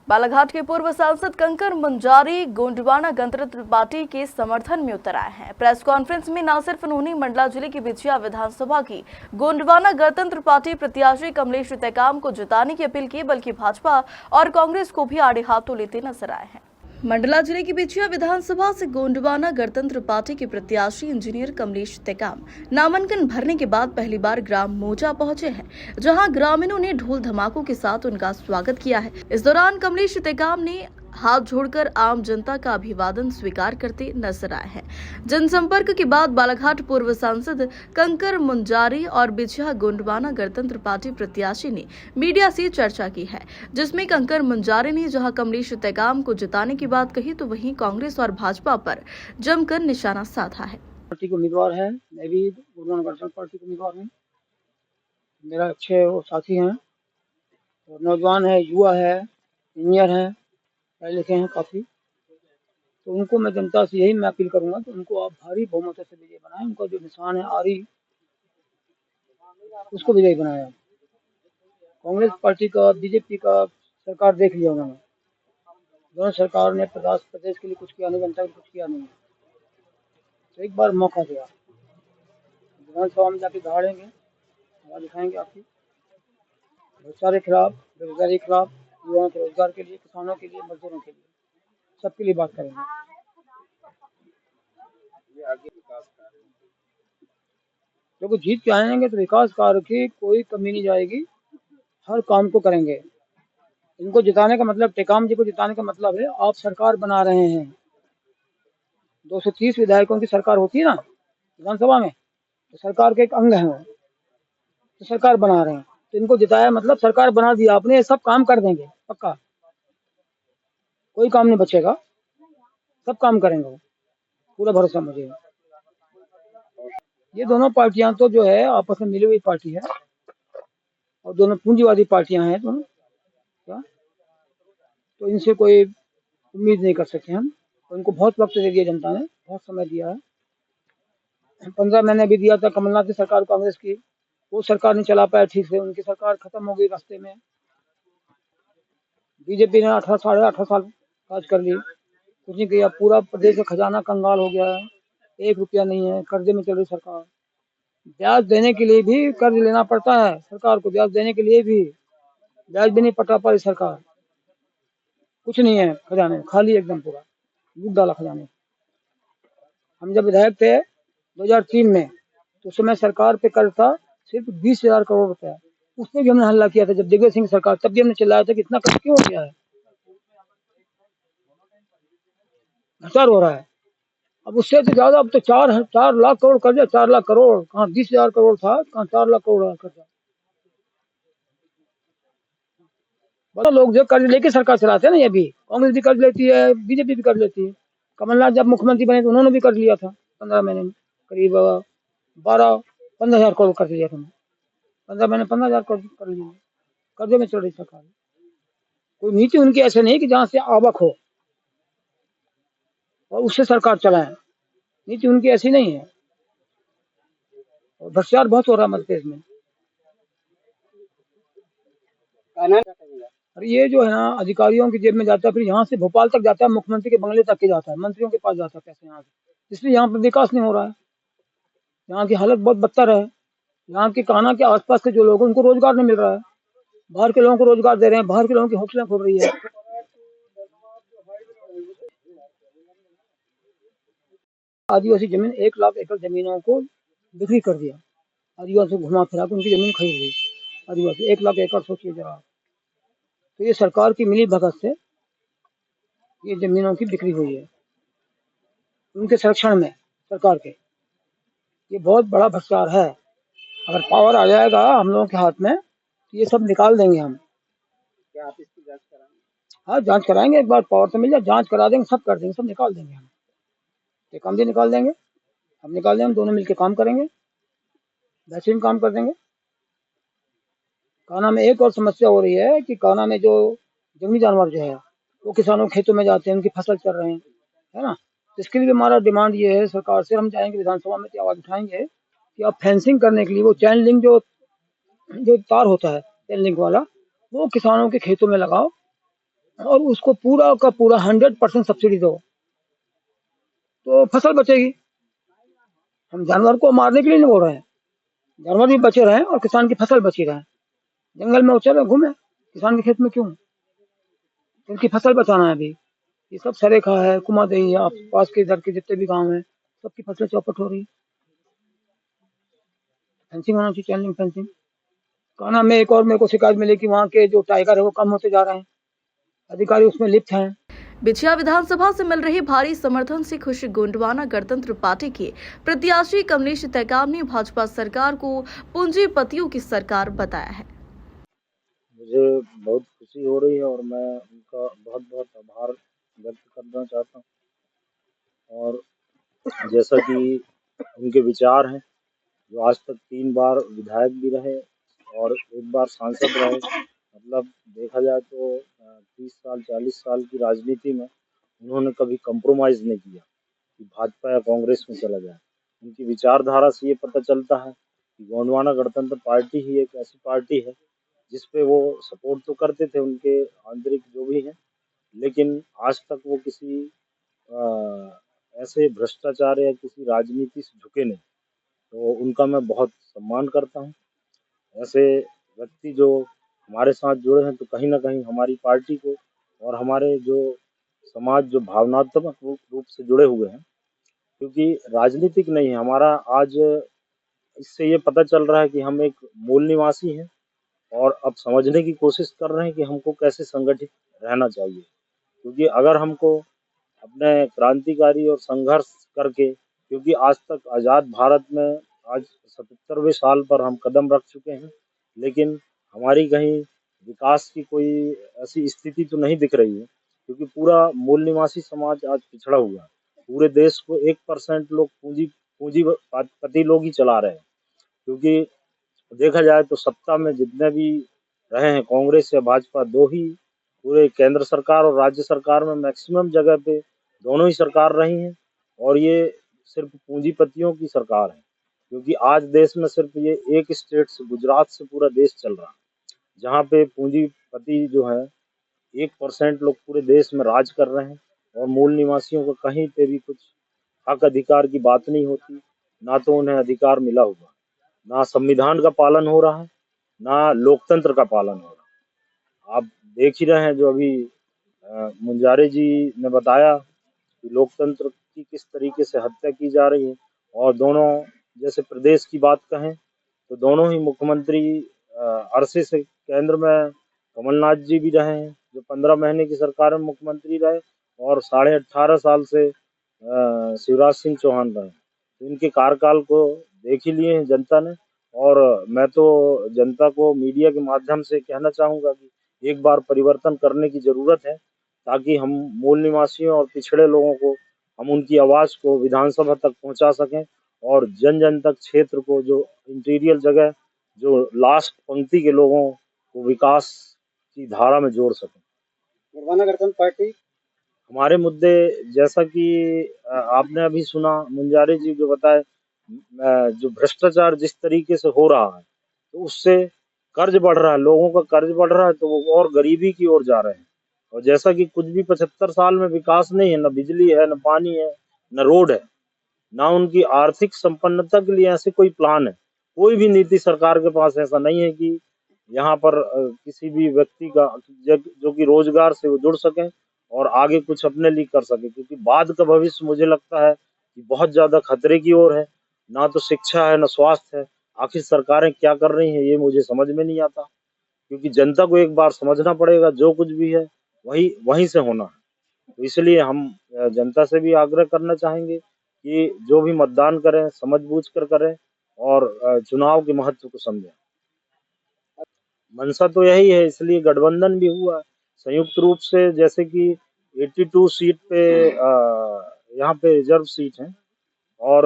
बालाघाट के पूर्व सांसद कंकर मुंजारी गोंडवाना गणतंत्र पार्टी के समर्थन में उतर आए हैं। प्रेस कॉन्फ्रेंस में न सिर्फ उन्होंने मंडला जिले की बिछिया विधानसभा की गोंडवाना गणतंत्र पार्टी प्रत्याशी कमलेश टेकाम को जिताने की अपील की, बल्कि भाजपा और कांग्रेस को भी आड़े हाथों लेते नजर आए हैं। मंडला जिले की बिछिया विधानसभा से गोंडवाना गणतंत्र पार्टी के प्रत्याशी इंजीनियर कमलेश टेकाम नामांकन भरने के बाद पहली बार ग्राम मोजा पहुंचे हैं, जहां ग्रामीणों ने ढोल धमाकों के साथ उनका स्वागत किया है। इस दौरान कमलेश टेकाम ने हाथ जोड़कर आम जनता का अभिवादन स्वीकार करते नजर आए हैं। जनसंपर्क के बाद बालाघाट पूर्व सांसद कंकर मुंजारी और बिछिया गोंडवाना गणतंत्र पार्टी प्रत्याशी ने मीडिया से चर्चा की है, जिसमें कंकर मुंजारी ने जहां कमलेश टेकाम को जिताने की बात कही, तो वहीं कांग्रेस और भाजपा पर जमकर निशाना साधा है। पार्टी के उम्मीदवार है, मैं भी गोंडवाना गणतंत्र पार्टी के उम्मीदवार हूँ। मेरा अच्छे वो साथी हैं और नौजवान है, युवा है, इंजीनियर हैं, पढ़े लिखे हैं काफ़ी। तो उनको मैं जनता से यही मैं अपील करूंगा कि उनको आप भारी बहुमत से विजयी बनाएं। उनका जो निशान है आरी, उसको विजयी बनाया। कांग्रेस पार्टी का, बीजेपी का सरकार देख लिया उन्होंने। दोनों सरकार ने प्रदेश के लिए कुछ किया नहीं, जनता के लिए कुछ किया नहीं। तो एक बार मौका दिया, विधानसभा में जाके दहाड़ेंगे, आवाज उठाएंगे आपकी भ्रष्टाचार के खिलाफ, बेरोजगारी के खिलाफ, युवाओं के रोजगार के लिए, किसानों के लिए, मजदूरों के लिए, सबके लिए बात करेंगे। क्योंकि जीत के आएंगे तो विकास कार्य की कोई कमी नहीं जाएगी, हर काम को करेंगे। इनको जिताने का मतलब, टेकाम जी को जिताने का मतलब है आप सरकार बना रहे हैं। 230 विधायकों की सरकार होती है ना विधानसभा में, तो सरकार के एक अंग है वो, तो सरकार बना रहे हैं। तो इनको जिताया मतलब सरकार बना दिया आपने, ये सब काम कर देंगे पक्का, कोई काम नहीं बचेगा, सब काम करेंगे वो, पूरा भरोसा मुझे। ये दोनों पार्टियां तो जो है आपस में मिली हुई पार्टी है और दोनों पूंजीवादी पार्टियां हैं दोनों, क्या तो इनसे कोई उम्मीद नहीं कर सकते हम। उनको बहुत वक्त दे दिया जनता ने, बहुत समय दिया है। 15 महीने भी दिया था कमलनाथ की सरकार कांग्रेस की, वो सरकार नहीं चला पाया ठीक से, उनकी सरकार खत्म हो गई रास्ते में। बीजेपी ने 18 साढ़े 18 साल काज कर ली, कुछ नहीं किया। पूरा प्रदेश का खजाना कंगाल हो गया है, 1 रुपया नहीं है, कर्जे में चल रही सरकार। ब्याज देने के लिए भी कर्ज लेना पड़ता है सरकार को, ब्याज देने के लिए भी ब्याज भी नहीं पटा पा रही सरकार। कुछ नहीं है खजाने, खाली एकदम पूरा लूट डाला खजाने। हम जब विधायक थे 2003 में, तो उस समय सरकार पे कर्ज था सिर्फ 20,000 करोड़ रुपया। उसमें भी हमने हल्ला किया था जब दिग्विजय सिंह सरकार, तब भी हमने चिल्लाया था कि इतना कर्ज क्यों हो गया है, भ्रष्टाचार हो रहा है। अब उससे तो ज्यादा, अब तो 4 लाख करोड़ कर्जा, 4 लाख करोड़ कहाँ, 20,000 करोड़ था कहाँ, 4 लाख करोड़ कर्जा। बड़ा लोग जो कर्ज लेके सरकार चलाते हैं ना, ये भी कांग्रेस भी कर्ज लेती है, बीजेपी भी कर्ज लेती है। कमलनाथ जब मुख्यमंत्री बने तो उन्होंने भी कर्ज लिया था 15 महीने में, करीब 15,000 करोड़ कर्ज लिया था। 15 महीने 15,000 करोड़ कर लिया, कर्जे में चल रही सरकार। कोई नीति उनकी ऐसे नहीं कि जहाँ से आवक हो और उससे सरकार चलाए, नीति उनकी ऐसी नहीं है। और भ्रष्टाचार बहुत हो रहा है मध्य प्रदेश में। और ये जो है ना अधिकारियों की जेब में जाता है, फिर यहाँ से भोपाल तक जाता है, मुख्यमंत्री के बंगले तक के जाता है, मंत्रियों के पास जाता है पैसे यहाँ से। इसलिए यहाँ पर विकास नहीं हो रहा है, यहाँ की हालत बहुत बदतर है। यहाँ के कान्हा के आसपास के जो लोग हैं उनको रोजगार नहीं मिल रहा है, बाहर के लोगों को रोजगार दे रहे हैं, बाहर के लोगों की हौसला खुल रही है। आदिवासी जमीन 1 लाख एकड़ जमीनों को बिक्री कर दिया, आदिवासी घुमा फिरा के उनकी जमीन खरीद ली आदिवासी, 1 लाख एकड़, सोचिए जरा। तो ये सरकार की मिली भगत से ये जमीनों की बिक्री हुई है, उनके संरक्षण में सरकार के। ये बहुत बड़ा भ्रष्टाचार है। अगर पावर आ जाएगा हम लोगों के हाथ में तो ये सब निकाल देंगे हम। क्या आप इसकी जांच कराएंगे? हाँ, जांच कराएंगे, एक बार पावर तो मिल जाए, जांच करा देंगे, सब कर देंगे, सब निकाल देंगे हम। ये काम भी निकाल देंगे, हम निकाल देंगे, हम दोनों मिलकर काम करेंगे, बेहतरीन काम कर देंगे। कान्हा में एक और समस्या हो रही है कि कान्हा में जो जंगली जानवर जो है वो किसानों के खेतों में जाते हैं, उनकी फसल चल रहे हैं, है ना। तो इसके लिए भी हमारा डिमांड ये है सरकार से, हम जाएंगे विधानसभा में तो आवाज उठाएंगे कि आप फेंसिंग करने के लिए वो चैन लिंक जो जो तार होता है चैन लिंक वाला, वो किसानों के खेतों में लगाओ, और उसको पूरा का पूरा 100% सब्सिडी दो, तो फसल बचेगी। हम जानवर को मारने के लिए नहीं बोल रहे हैं, जानवर भी बचे रहे और किसान की फसल बची रहे। जंगल में वो चले घूमे, किसान के खेत में क्यों? उनकी फसल बचाना है अभी। ये सब सरेखा है, कुमारदेही है, आप पास के इधर के जितने भी गांव हैं, सबकी फसलें चौपट हो रही। फेंसिंग होना चाहिए, चैनलिंग फेंसिंग। कान्हा में एक और मेरे को शिकायत मिली कि वहाँ के जो टाइगर है वो कम होते जा रहे हैं, अधिकारी उसमें लिप्त हैं। बिछिया विधानसभा से मिल रही भारी समर्थन से खुश गोंडवाना गणतंत्र पार्टी के प्रत्याशी कमलेश टेकाम ने भाजपा सरकार को पूंजीपतियों की सरकार बताया है। मुझे बहुत खुशी हो रही है और मैं उनका बहुत बहुत आभार व्यक्त करना चाहता हूँ। और जैसा कि उनके विचार हैं, जो आज तक 3 बार विधायक भी रहे और 1 बार सांसद रहे, मतलब देखा जाए तो 30 साल 40 साल की राजनीति में उन्होंने कभी कंप्रोमाइज़ नहीं किया कि भाजपा या कांग्रेस में चला जाए। उनकी विचारधारा से ये पता चलता है कि गोंडवाना गणतंत्र पार्टी ही एक ऐसी पार्टी है जिस पे वो सपोर्ट तो करते थे उनके आंतरिक जो भी हैं, लेकिन आज तक वो किसी ऐसे भ्रष्टाचार या किसी राजनीति से झुके नहीं। तो उनका मैं बहुत सम्मान करता हूँ। ऐसे व्यक्ति जो हमारे साथ जुड़े हैं तो कहीं न कहीं हमारी पार्टी को और हमारे जो समाज जो भावनात्मक रूप से जुड़े हुए हैं, क्योंकि राजनीतिक नहीं है हमारा। आज इससे ये पता चल रहा है कि हम एक मूल निवासी हैं और अब समझने की कोशिश कर रहे हैं कि हमको कैसे संगठित रहना चाहिए। क्योंकि अगर हमको अपने क्रांतिकारी और संघर्ष करके, क्योंकि आज तक आज़ाद भारत में आज 77वें साल पर हम कदम रख चुके हैं, लेकिन हमारी कहीं विकास की कोई ऐसी स्थिति तो नहीं दिख रही है, क्योंकि पूरा मूल निवासी समाज आज पिछड़ा हुआ है। पूरे देश को 1% लोग पूंजीपति लोग ही चला रहे हैं। क्योंकि देखा जाए तो सत्ता में जितने भी रहे हैं कांग्रेस या भाजपा, दो ही पूरे केंद्र सरकार और राज्य सरकार में मैक्सिमम जगह पे दोनों ही सरकार रही हैं और ये सिर्फ पूंजीपतियों की सरकार है। क्योंकि आज देश में सिर्फ ये एक स्टेट से, गुजरात से पूरा देश चल रहा है, जहाँ पे पूंजीपति जो है 1% लोग पूरे देश में राज कर रहे हैं और मूल निवासियों को कहीं पे भी कुछ हक अधिकार की बात नहीं होती, ना तो उन्हें अधिकार मिला हुआ, ना संविधान का पालन हो रहा है, ना लोकतंत्र का पालन हो रहा है। आप देख ही रहे हैं जो अभी मुंजारे जी ने बताया कि लोकतंत्र की किस तरीके से हत्या की जा रही है। और दोनों, जैसे प्रदेश की बात कहें तो दोनों ही मुख्यमंत्री अरसे से केंद्र में कमलनाथ जी भी रहे हैं, जो 15 महीने की सरकार में मुख्यमंत्री रहे, और 18.5 साल से शिवराज सिंह चौहान रहे। तो इनके कार्यकाल को देख ही लिए हैं जनता ने। और मैं तो जनता को मीडिया के माध्यम से कहना चाहूँगा कि एक बार परिवर्तन करने की ज़रूरत है, ताकि हम मूल निवासियों और पिछड़े लोगों को, हम उनकी आवाज़ को विधानसभा तक पहुंचा सकें और जन जन तक, क्षेत्र को, जो इंटीरियर जगह, जो लास्ट पंक्ति के लोगों को विकास की धारा में जोड़ सकें। गोंडवाना गणतंत्र पार्टी हमारे मुद्दे, जैसा कि आपने अभी सुना मुंजारे जी जो बताए, जो भ्रष्टाचार जिस तरीके से हो रहा है, तो उससे कर्ज बढ़ रहा है, लोगों का कर्ज बढ़ रहा है, तो वो और गरीबी की ओर जा रहे हैं। और जैसा कि कुछ भी 75 साल में विकास नहीं है, न बिजली है, न पानी है, न रोड है, ना उनकी आर्थिक संपन्नता के लिए ऐसे कोई प्लान है। कोई भी नीति सरकार के पास ऐसा नहीं है कि यहाँ पर किसी भी व्यक्ति का जो कि रोजगार से वो जुड़ सके और आगे कुछ अपने लिए कर सके। क्योंकि बाद का भविष्य मुझे लगता है कि बहुत ज्यादा खतरे की ओर है। ना तो शिक्षा है, ना स्वास्थ्य है। आखिर सरकारें क्या कर रही हैं ये मुझे समझ में नहीं आता। क्योंकि जनता को एक बार समझना पड़ेगा, जो कुछ भी है वही वहीं से होना है। तो इसलिए हम जनता से भी आग्रह करना चाहेंगे कि जो भी मतदान करें समझ-बूझ कर करें और चुनाव के महत्व को समझें। मंशा तो यही है, इसलिए गठबंधन भी हुआ है संयुक्त रूप से। जैसे कि 82 सीट पे यहाँ पे रिजर्व सीट हैं और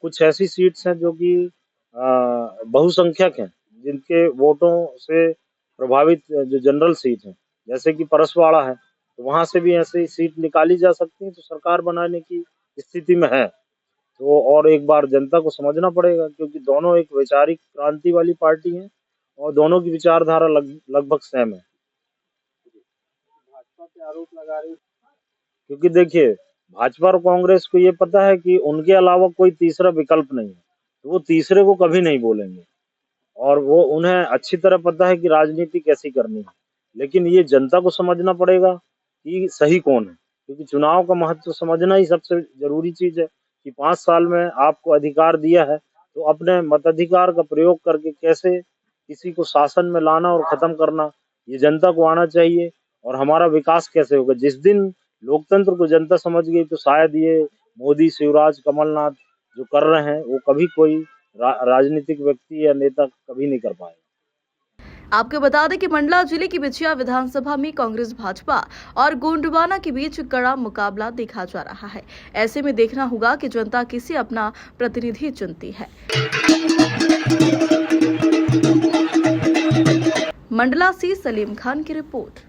कुछ ऐसी सीट्स हैं जो कि बहुसंख्यक हैं, जिनके वोटों से प्रभावित जो जनरल सीट हैं, जैसे कि परसवाड़ा है, तो वहाँ से भी ऐसी सीट निकाली जा सकती है, तो सरकार बनाने की स्थिति में है। तो और एक बार जनता को समझना पड़ेगा, क्योंकि दोनों एक वैचारिक क्रांति वाली पार्टी हैं और दोनों की विचारधारा लगभग सेम है। भाजपा पे आरोप लगा रही है? क्योंकि देखिए, भाजपा और कांग्रेस को ये पता है कि उनके अलावा कोई तीसरा विकल्प नहीं है, तो वो तीसरे को कभी नहीं बोलेंगे। और वो उन्हें अच्छी तरह पता है कि राजनीति कैसी करनी है। लेकिन ये जनता को समझना पड़ेगा कि सही कौन है, क्योंकि चुनाव का महत्व समझना ही सबसे जरूरी चीज है कि 5 साल में आपको अधिकार दिया है, तो अपने मताधिकार का प्रयोग करके कैसे किसी को शासन में लाना और खत्म करना, ये जनता को आना चाहिए। और हमारा विकास कैसे होगा, जिस दिन लोकतंत्र को जनता समझ गई, तो शायद ये मोदी, शिवराज, कमलनाथ जो कर रहे हैं, वो कभी कोई राजनीतिक व्यक्ति या नेता कभी नहीं कर पाएगा। आपको बता दें कि मंडला जिले की बिछिया विधानसभा में कांग्रेस भाजपा और गोंडवाना के बीच कड़ा मुकाबला देखा जा रहा है। ऐसे में देखना होगा कि जनता किसे अपना प्रतिनिधि चुनती है। मंडला से सलीम खान की रिपोर्ट।